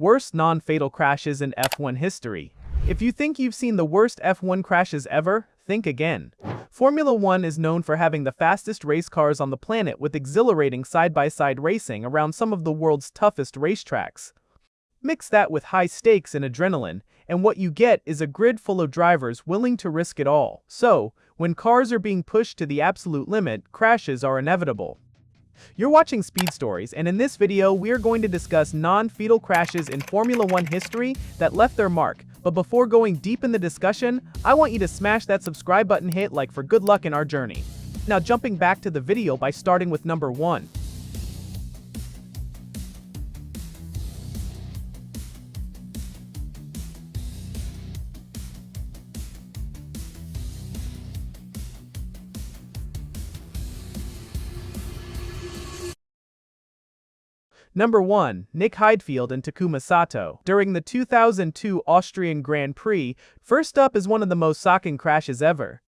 Worst non-fatal crashes in F1 history. If you think you've seen the worst F1 crashes ever, think again. Formula One is known for having the fastest race cars on the planet with exhilarating side-by-side racing around some of the world's toughest racetracks. Mix that with high stakes and adrenaline, and what you get is a grid full of drivers willing to risk it all. So, when cars are being pushed to the absolute limit, crashes are inevitable. You're watching Speed Stories, and in this video, we are going to discuss non-fatal crashes in Formula One history that left their mark. But before going deep in the discussion, I want you to smash that subscribe button, hit like for good luck in our journey. Now jumping back to the video by starting with number 1. Number 1. Nick Heidfeld and Takuma Sato. During the 2002 Austrian Grand Prix, first up is one of the most shocking crashes ever.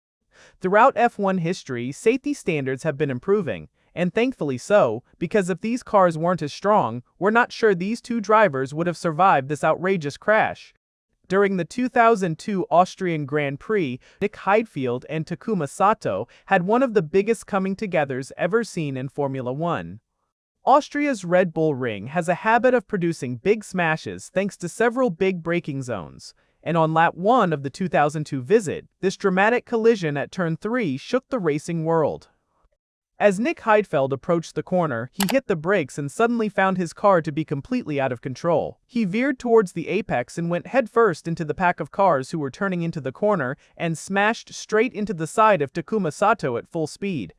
Throughout F1 history, safety standards have been improving, and thankfully so, because if these cars weren't as strong, we're not sure these two drivers would have survived this outrageous crash. During the 2002 Austrian Grand Prix, Nick Heidfeld and Takuma Sato had one of the biggest coming-togethers ever seen in Formula One. Austria's Red Bull Ring has a habit of producing big smashes thanks to several big braking zones, and on lap 1 of the 2002 visit, this dramatic collision at turn 3 shook the racing world. As Nick Heidfeld approached the corner, he hit the brakes and suddenly found his car to be completely out of control. He veered towards the apex and went headfirst into the pack of cars who were turning into the corner and smashed straight into the side of Takuma Sato at full speed.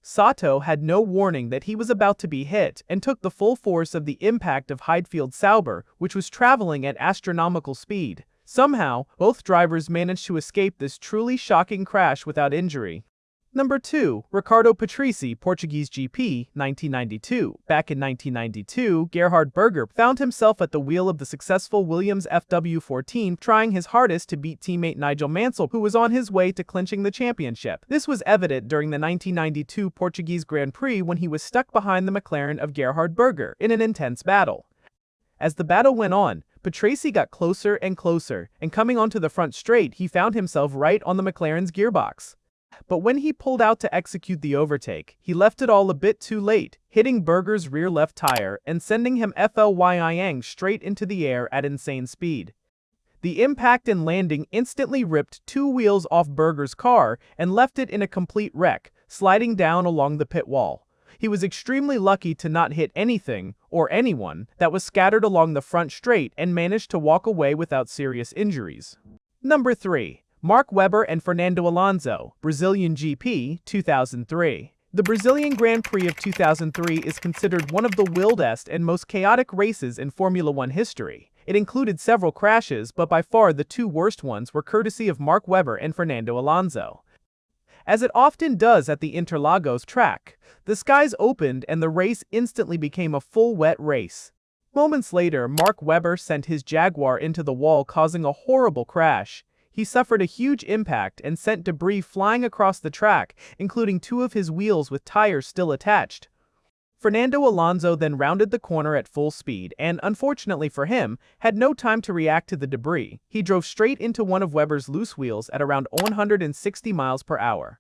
Sato had no warning that he was about to be hit and took the full force of the impact of Heidfeld's Sauber, which was traveling at astronomical speed. Somehow, both drivers managed to escape this truly shocking crash without injury. Number 2. Ricardo Patrese, Portuguese GP, 1992. Back in 1992, Gerhard Berger found himself at the wheel of the successful Williams FW14 trying his hardest to beat teammate Nigel Mansell, who was on his way to clinching the championship. This was evident during the 1992 Portuguese Grand Prix when he was stuck behind the McLaren of Gerhard Berger in an intense battle. As the battle went on, Patrese got closer and closer, and coming onto the front straight, he found himself right on the McLaren's gearbox. But when he pulled out to execute the overtake, he left it all a bit too late, hitting Berger's rear left tire and sending him flying straight into the air at insane speed. The impact and landing instantly ripped 2 wheels off Berger's car and left it in a complete wreck, sliding down along the pit wall. He was extremely lucky to not hit anything, or anyone, that was scattered along the front straight and managed to walk away without serious injuries. Number 3. Mark Webber and Fernando Alonso, Brazilian GP, 2003. The Brazilian Grand Prix of 2003 is considered one of the wildest and most chaotic races in Formula One history. It included several crashes, but by far the 2 worst ones were courtesy of Mark Webber and Fernando Alonso. As it often does at the Interlagos track, the skies opened and the race instantly became a full wet race. Moments later, Mark Webber sent his Jaguar into the wall, causing a horrible crash. He suffered a huge impact and sent debris flying across the track, including 2 of his wheels with tires still attached. Fernando Alonso then rounded the corner at full speed and, unfortunately for him, had no time to react to the debris. He drove straight into one of Webber's loose wheels at around 160 miles per hour.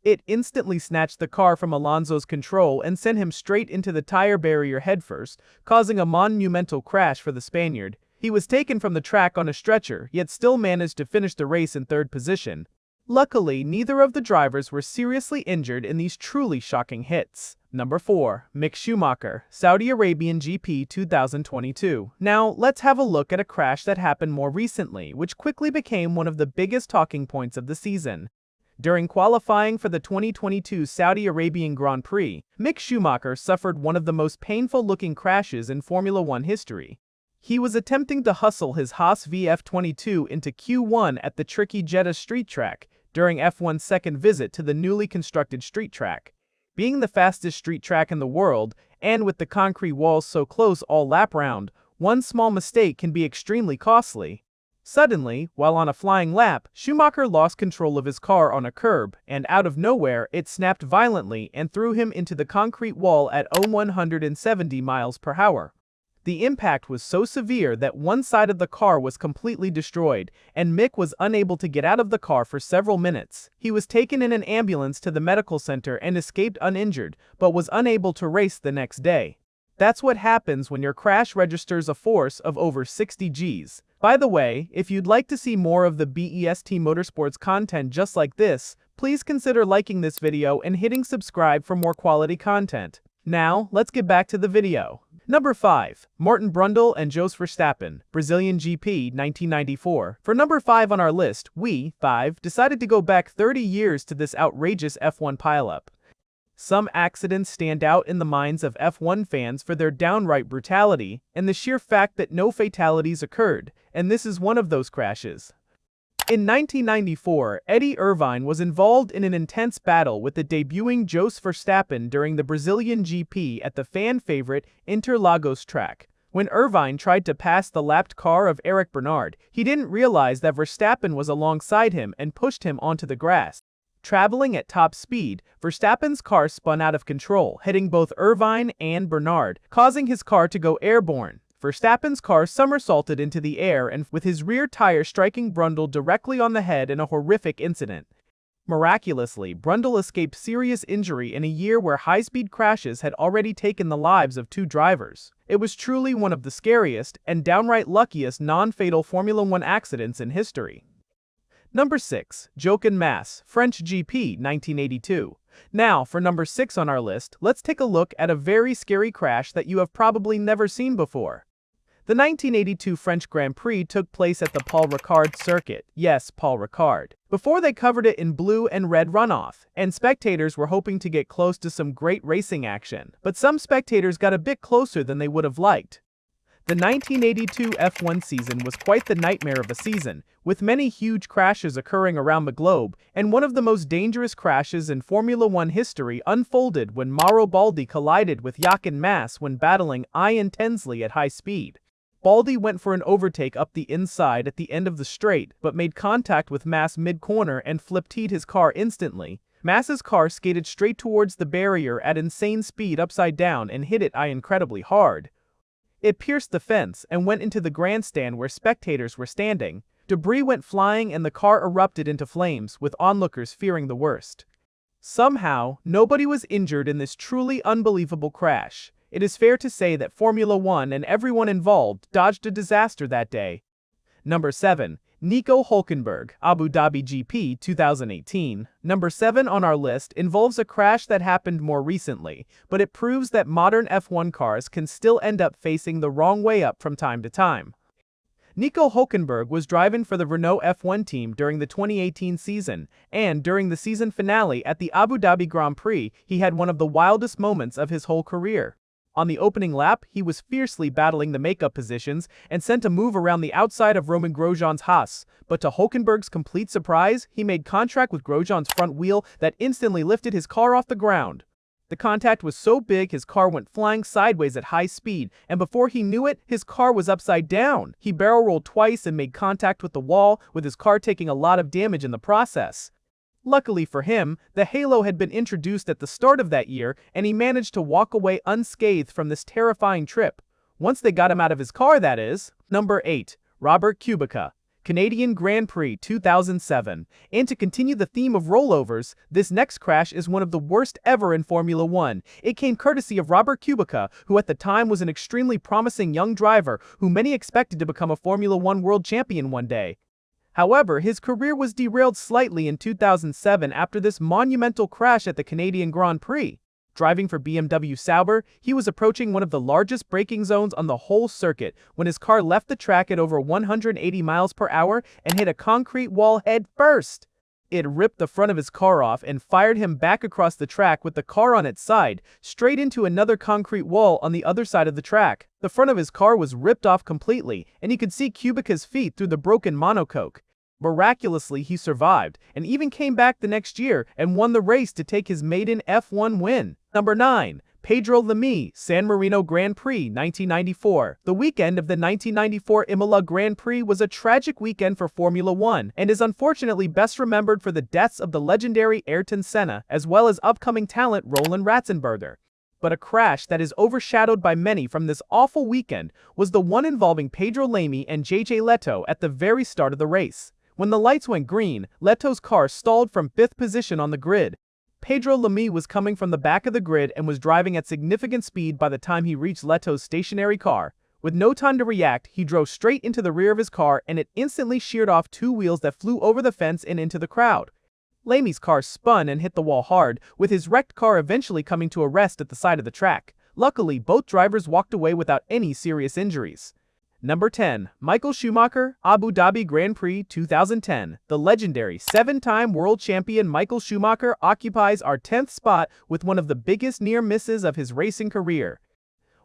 It instantly snatched the car from Alonso's control and sent him straight into the tire barrier headfirst, causing a monumental crash for the Spaniard. He was taken from the track on a stretcher, yet still managed to finish the race in 3rd position. Luckily, neither of the drivers were seriously injured in these truly shocking hits. Number 4. Mick Schumacher, Saudi Arabian GP 2022. Now, let's have a look at a crash that happened more recently, which quickly became one of the biggest talking points of the season. During qualifying for the 2022 Saudi Arabian Grand Prix, Mick Schumacher suffered one of the most painful-looking crashes in Formula One history. He was attempting to hustle his Haas VF22 into Q1 at the tricky Jeddah street track during F1's second visit to the newly constructed street track. Being the fastest street track in the world, and with the concrete walls so close all lap round, one small mistake can be extremely costly. Suddenly, while on a flying lap, Schumacher lost control of his car on a curb, and out of nowhere, it snapped violently and threw him into the concrete wall at 170 miles per hour. The impact was so severe that one side of the car was completely destroyed, and Mick was unable to get out of the car for several minutes. He was taken in an ambulance to the medical center and escaped uninjured, but was unable to race the next day. That's what happens when your crash registers a force of over 60 Gs. By the way, if you'd like to see more of the BEST Motorsports content just like this, please consider liking this video and hitting subscribe for more quality content. Now, let's get back to the video. Number 5. Martin Brundle and Jos Verstappen, Brazilian GP 1994. For number 5 on our list, we, 5, decided to go back 30 years to this outrageous F1 pileup. Some accidents stand out in the minds of F1 fans for their downright brutality and the sheer fact that no fatalities occurred, and this is one of those crashes. In 1994, Eddie Irvine was involved in an intense battle with the debuting Jos Verstappen during the Brazilian GP at the fan-favorite Interlagos track. When Irvine tried to pass the lapped car of Eric Bernard, he didn't realize that Verstappen was alongside him and pushed him onto the grass. Traveling at top speed, Verstappen's car spun out of control, hitting both Irvine and Bernard, causing his car to go airborne. Verstappen's car somersaulted into the air and with his rear tire striking Brundle directly on the head in a horrific incident. Miraculously, Brundle escaped serious injury in a year where high-speed crashes had already taken the lives of 2 drivers. It was truly one of the scariest and downright luckiest non-fatal Formula 1 accidents in history. Number 6. Jochen Mass, French GP 1982. Now, for number 6 on our list, let's take a look at a very scary crash that you have probably never seen before. The 1982 French Grand Prix took place at the Paul Ricard circuit. Yes, Paul Ricard. Before they covered it in blue and red runoff, and spectators were hoping to get close to some great racing action, but some spectators got a bit closer than they would have liked. The 1982 F1 season was quite the nightmare of a season, with many huge crashes occurring around the globe, and one of the most dangerous crashes in Formula 1 history unfolded when Mauro Baldi collided with Jochen Mass when battling Ian Tinsley at high speed. Baldi went for an overtake up the inside at the end of the straight, but made contact with Mass mid-corner and flip-teed his car instantly. Mass's car skated straight towards the barrier at insane speed upside down and hit it incredibly hard. It pierced the fence and went into the grandstand where spectators were standing. Debris went flying and the car erupted into flames, with onlookers fearing the worst. Somehow, nobody was injured in this truly unbelievable crash. It is fair to say that Formula 1 and everyone involved dodged a disaster that day. Number 7. Nico Hülkenberg, Abu Dhabi GP 2018. Number 7 on our list involves a crash that happened more recently, but it proves that modern F1 cars can still end up facing the wrong way up from time to time. Nico Hülkenberg was driving for the Renault F1 team during the 2018 season, and during the season finale at the Abu Dhabi Grand Prix, he had one of the wildest moments of his whole career. On the opening lap, he was fiercely battling the makeup positions and sent a move around the outside of Romain Grosjean's Haas, but to Hülkenberg's complete surprise, he made contact with Grosjean's front wheel that instantly lifted his car off the ground. The contact was so big his car went flying sideways at high speed, and before he knew it, his car was upside down. He barrel rolled twice and made contact with the wall, with his car taking a lot of damage in the process. Luckily for him, the halo had been introduced at the start of that year, and he managed to walk away unscathed from this terrifying trip. Once they got him out of his car, that is. Number 8. Robert Kubica, Canadian Grand Prix 2007. And to continue the theme of rollovers, this next crash is one of the worst ever in Formula 1. It came courtesy of Robert Kubica, who at the time was an extremely promising young driver who many expected to become a Formula 1 world champion one day. However, his career was derailed slightly in 2007 after this monumental crash at the Canadian Grand Prix. Driving for BMW Sauber, he was approaching one of the largest braking zones on the whole circuit when his car left the track at over 180 miles per hour and hit a concrete wall head first. It ripped the front of his car off and fired him back across the track with the car on its side, straight into another concrete wall on the other side of the track. The front of his car was ripped off completely, and he could see Kubica's feet through the broken monocoque. Miraculously, he survived, and even came back the next year and won the race to take his maiden F1 win. Number 9. Pedro Lamy, San Marino Grand Prix 1994. The weekend of the 1994 Imola Grand Prix was a tragic weekend for Formula 1, and is unfortunately best remembered for the deaths of the legendary Ayrton Senna, as well as upcoming talent Roland Ratzenberger. but a crash that is overshadowed by many from this awful weekend was the one involving Pedro Lamy and JJ Leto at the very start of the race. When the lights went green, Leto's car stalled from 5th position on the grid. Pedro Lamy was coming from the back of the grid and was driving at significant speed by the time he reached Leto's stationary car. With no time to react, he drove straight into the rear of his car and it instantly sheared off 2 wheels that flew over the fence and into the crowd. Lamy's car spun and hit the wall hard, with his wrecked car eventually coming to a rest at the side of the track. Luckily, both drivers walked away without any serious injuries. Number 10. Michael Schumacher, Abu Dhabi Grand Prix 2010. The legendary 7-time world champion Michael Schumacher occupies our 10th spot with one of the biggest near misses of his racing career.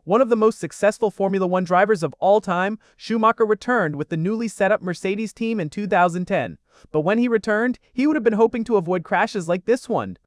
One of the most successful Formula One drivers of all time, Schumacher returned with the newly set up Mercedes team in 2010. But when he returned, he would have been hoping to avoid crashes like this one.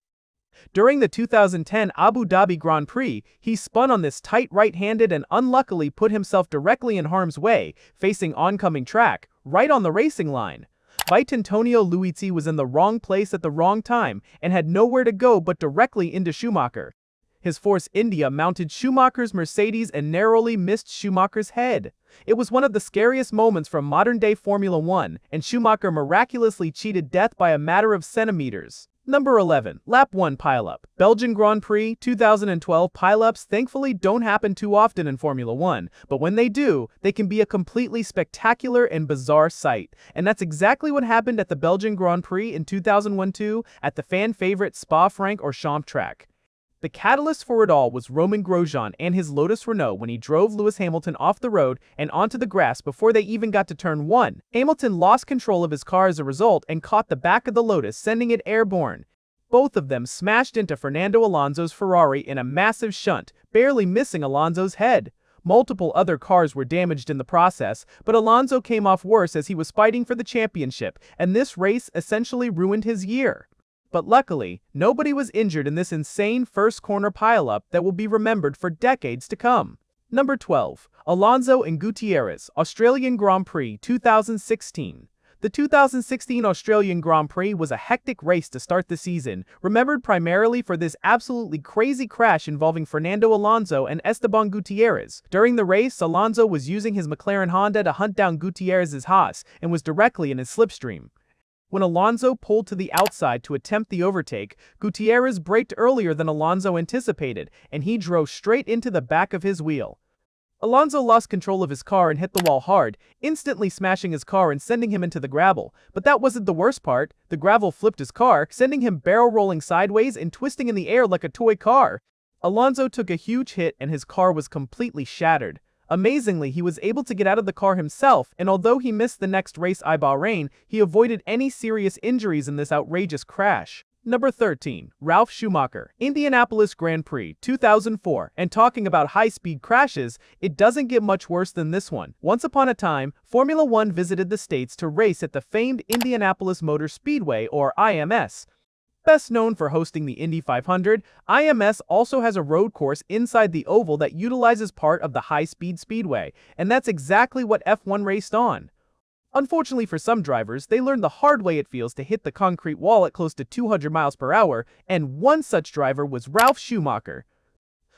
During the 2010 Abu Dhabi Grand Prix, he spun on this tight right-handed and unluckily put himself directly in harm's way, facing oncoming track, right on the racing line. Vicentonio Luizzi was in the wrong place at the wrong time and had nowhere to go but directly into Schumacher. His Force India mounted Schumacher's Mercedes and narrowly missed Schumacher's head. It was one of the scariest moments from modern-day Formula One, and Schumacher miraculously cheated death by a matter of centimeters. Number 11. Lap 1 Pileup. Belgian Grand Prix 2012 pileups thankfully don't happen too often in Formula One, but when they do, they can be a completely spectacular and bizarre sight. And that's exactly what happened at the Belgian Grand Prix in 2001-2 at the fan-favorite Spa-Francorchamps track. The catalyst for it all was Romain Grosjean and his Lotus Renault when he drove Lewis Hamilton off the road and onto the grass before they even got to turn 1. Hamilton lost control of his car as a result and caught the back of the Lotus, sending it airborne. Both of them smashed into Fernando Alonso's Ferrari in a massive shunt, barely missing Alonso's head. Multiple other cars were damaged in the process, but Alonso came off worse as he was fighting for the championship, and this race essentially ruined his year. But luckily, nobody was injured in this insane first corner pileup that will be remembered for decades to come. Number 12. Alonso and Gutierrez, Australian Grand Prix 2016. The 2016 Australian Grand Prix was a hectic race to start the season, remembered primarily for this absolutely crazy crash involving Fernando Alonso and Esteban Gutierrez. During the race, Alonso was using his McLaren Honda to hunt down Gutierrez's Haas and was directly in his slipstream. When Alonso pulled to the outside to attempt the overtake, Gutierrez braked earlier than Alonso anticipated, and he drove straight into the back of his wheel. Alonso lost control of his car and hit the wall hard, instantly smashing his car and sending him into the gravel. But that wasn't the worst part. The gravel flipped his car, sending him barrel-rolling sideways and twisting in the air like a toy car. Alonso took a huge hit and his car was completely shattered. Amazingly, he was able to get out of the car himself, and although he missed the next race at Bahrain, he avoided any serious injuries in this outrageous crash. Number 13. Ralf Schumacher, Indianapolis Grand Prix 2004. And talking about high-speed crashes, it doesn't get much worse than this one. Once upon a time, Formula One visited the States to race at the famed Indianapolis Motor Speedway, or IMS. Best known for hosting the Indy 500, IMS also has a road course inside the oval that utilizes part of the high-speed speedway, and that's exactly what F1 raced on. Unfortunately for some drivers, they learned the hard way it feels to hit the concrete wall at close to 200 miles per hour, and one such driver was Ralf Schumacher.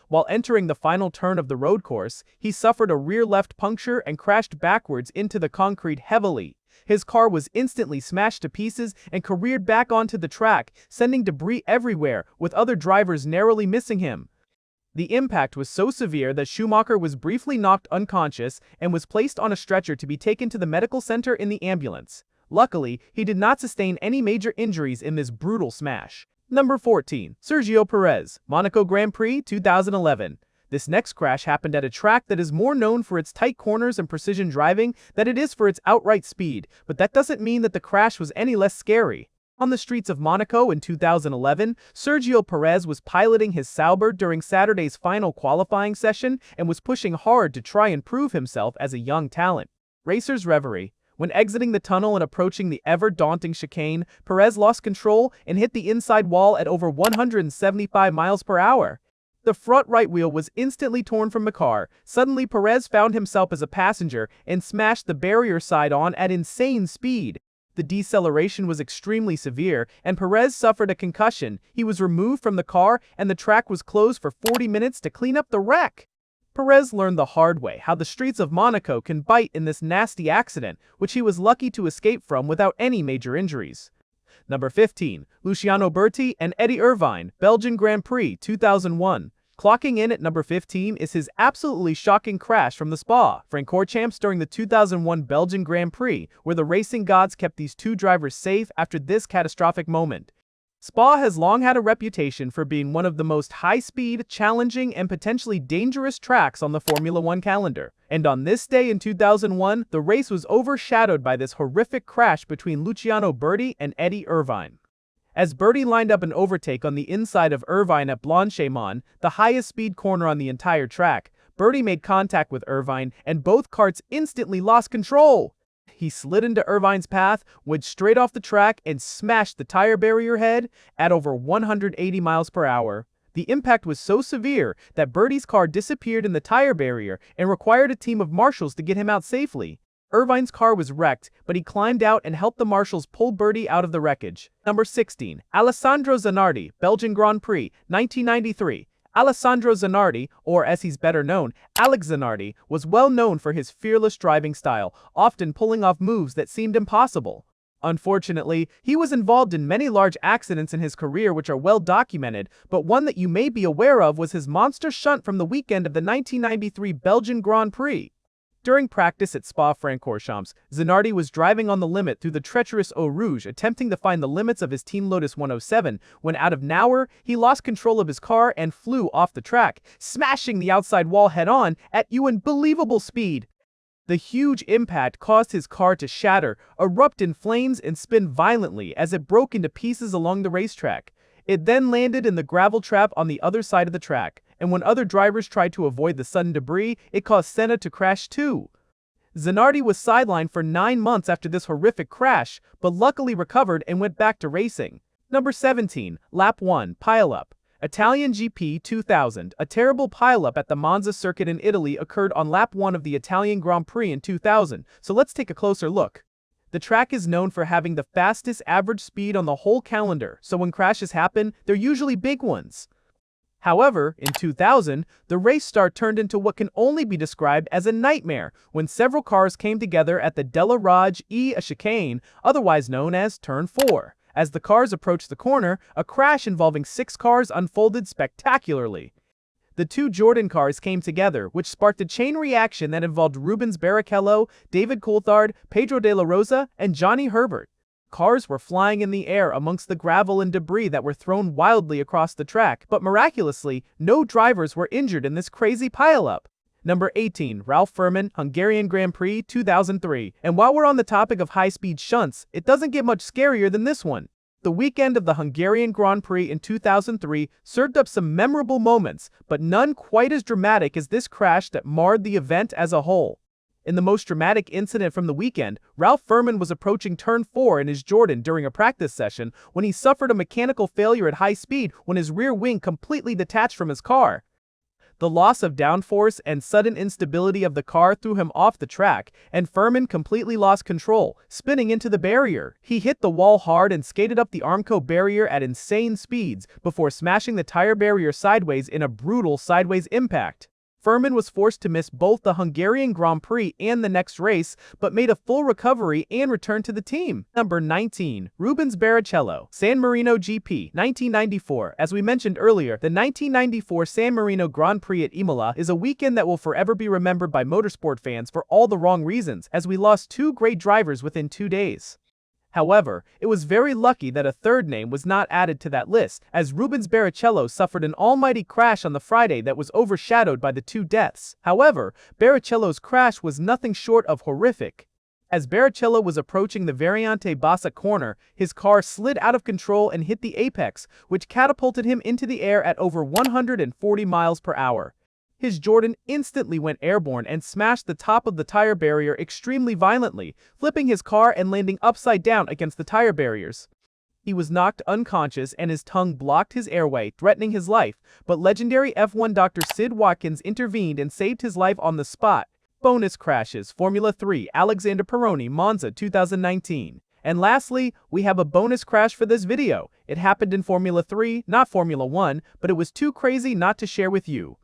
While entering the final turn of the road course, he suffered a rear left puncture and crashed backwards into the concrete heavily. His car was instantly smashed to pieces and careered back onto the track, sending debris everywhere, with other drivers narrowly missing him. The impact was so severe that Schumacher was briefly knocked unconscious and was placed on a stretcher to be taken to the medical center in the ambulance. Luckily, he did not sustain any major injuries in this brutal smash. Number 14. Sergio Perez, Monaco Grand Prix 2011. This next crash happened at a track that is more known for its tight corners and precision driving than it is for its outright speed, but that doesn't mean that the crash was any less scary. On the streets of Monaco in 2011, Sergio Perez was piloting his Sauber during Saturday's final qualifying session and was pushing hard to try and prove himself as a young talent. Racer's reverie. When exiting the tunnel and approaching the ever-daunting chicane, Perez lost control and hit the inside wall at over 175 miles per hour. The front right wheel was instantly torn from the car. Suddenly, Perez found himself as a passenger and smashed the barrier side on at insane speed. The deceleration was extremely severe, and Perez suffered a concussion. He was removed from the car, and the track was closed for 40 minutes to clean up the wreck. Perez learned the hard way how the streets of Monaco can bite in this nasty accident, which he was lucky to escape from without any major injuries. Number 15. Luciano Berti and Eddie Irvine, Belgian Grand Prix 2001. Clocking in at number 15 is his absolutely shocking crash from the Spa-Francorchamps during the 2001 Belgian Grand Prix, where the racing gods kept these two drivers safe after this catastrophic moment. Spa has long had a reputation for being one of the most high-speed, challenging, and potentially dangerous tracks on the Formula One calendar. And on this day in 2001, the race was overshadowed by this horrific crash between Luciano Berti and Eddie Irvine. As Berti lined up an overtake on the inside of Irvine at Blanchimont, the highest speed corner on the entire track, Berti made contact with Irvine, and both karts instantly lost control. He slid into Irvine's path, went straight off the track, and smashed the tire barrier head at over 180 miles per hour. The impact was so severe that Berti's car disappeared in the tire barrier and required a team of marshals to get him out safely. Irvine's car was wrecked, but he climbed out and helped the marshals pull Berti out of the wreckage. Number 16. Alessandro Zanardi, Belgian Grand Prix, 1993. Alessandro Zanardi, or as he's better known, Alex Zanardi, was well known for his fearless driving style, often pulling off moves that seemed impossible. Unfortunately, he was involved in many large accidents in his career which are well documented, but one that you may be aware of was his monster shunt from the weekend of the 1993 Belgian Grand Prix. During practice at Spa-Francorchamps, Zanardi was driving on the limit through the treacherous Eau Rouge, attempting to find the limits of his Team Lotus 107, when out of nowhere, he lost control of his car and flew off the track, smashing the outside wall head-on at unbelievable speed. The huge impact caused his car to shatter, erupt in flames, and spin violently as it broke into pieces along the racetrack. It then landed in the gravel trap on the other side of the track, and when other drivers tried to avoid the sudden debris, it caused Senna to crash too. Zanardi was sidelined for 9 months after this horrific crash, but luckily recovered and went back to racing. Number 17. Lap 1. Pileup. Italian GP 2000. A terrible pileup at the Monza circuit in Italy occurred on lap 1 of the Italian Grand Prix in 2000, so let's take a closer look. The track is known for having the fastest average speed on the whole calendar, so when crashes happen, they're usually big ones. However, in 2000, the race start turned into what can only be described as a nightmare when several cars came together at the Della Raggi a chicane, otherwise known as Turn 4. As the cars approached the corner, a crash involving 6 cars unfolded spectacularly. The 2 Jordan cars came together, which sparked a chain reaction that involved Rubens Barrichello, David Coulthard, Pedro de la Rosa, and Johnny Herbert. Cars were flying in the air amongst the gravel and debris that were thrown wildly across the track, but miraculously, no drivers were injured in this crazy pileup. Number 18. Ralf Furman, Hungarian Grand Prix 2003. And while we're on the topic of high-speed shunts, it doesn't get much scarier than this one. The weekend of the Hungarian Grand Prix in 2003 served up some memorable moments, but none quite as dramatic as this crash that marred the event as a whole. In the most dramatic incident from the weekend, Ralf Furman was approaching Turn 4 in his Jordan during a practice session when he suffered a mechanical failure at high speed when his rear wing completely detached from his car. The loss of downforce and sudden instability of the car threw him off the track, and Furman completely lost control, spinning into the barrier. He hit the wall hard and skated up the Armco barrier at insane speeds before smashing the tire barrier sideways in a brutal sideways impact. Furman was forced to miss both the Hungarian Grand Prix and the next race, but made a full recovery and returned to the team. Number 19. Rubens Barrichello, San Marino GP, 1994. As we mentioned earlier, the 1994 San Marino Grand Prix at Imola is a weekend that will forever be remembered by motorsport fans for all the wrong reasons, as we lost 2 great drivers within 2 days. However, it was very lucky that a third name was not added to that list, as Rubens Barrichello suffered an almighty crash on the Friday that was overshadowed by the 2 deaths. However, Barrichello's crash was nothing short of horrific. As Barrichello was approaching the Variante Bassa corner, his car slid out of control and hit the apex, which catapulted him into the air at over 140 miles per hour. His Jordan instantly went airborne and smashed the top of the tire barrier extremely violently, flipping his car and landing upside down against the tire barriers. He was knocked unconscious and his tongue blocked his airway, threatening his life, but legendary F1 Dr. Sid Watkins intervened and saved his life on the spot. Bonus crashes. Formula 3, Alexander Peroni, Monza 2019. And lastly, we have a bonus crash for this video. It happened in Formula 3, not Formula 1, but it was too crazy not to share with you.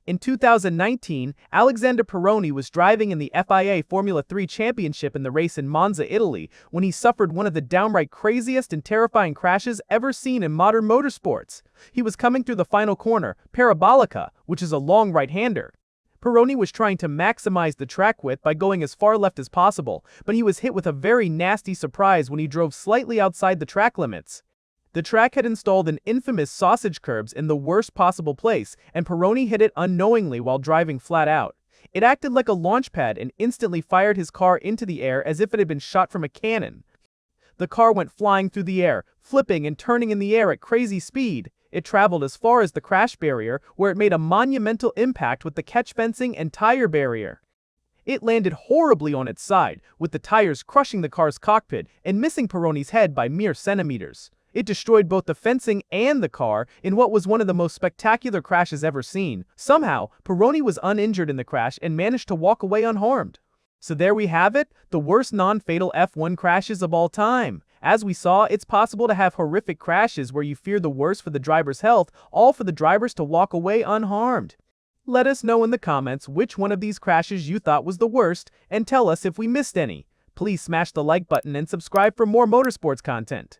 In 2019, Alexander Pironi was driving in the FIA Formula 3 Championship in the race in Monza, Italy, when he suffered one of the downright craziest and terrifying crashes ever seen in modern motorsports. He was coming through the final corner, Parabolica, which is a long right-hander. Pironi was trying to maximize the track width by going as far left as possible, but he was hit with a very nasty surprise when he drove slightly outside the track limits. The track had installed an infamous sausage curbs in the worst possible place, and Pironi hit it unknowingly while driving flat out. It acted like a launch pad and instantly fired his car into the air as if it had been shot from a cannon. The car went flying through the air, flipping and turning in the air at crazy speed. It traveled as far as the crash barrier, where it made a monumental impact with the catch fencing and tire barrier. It landed horribly on its side, with the tires crushing the car's cockpit and missing Pironi's head by mere centimeters. It destroyed both the fencing and the car in what was one of the most spectacular crashes ever seen. Somehow, Pironi was uninjured in the crash and managed to walk away unharmed. So there we have it, the worst non-fatal F1 crashes of all time. As we saw, it's possible to have horrific crashes where you fear the worst for the driver's health, all for the drivers to walk away unharmed. Let us know in the comments which one of these crashes you thought was the worst, and tell us if we missed any. Please smash the like button and subscribe for more motorsports content.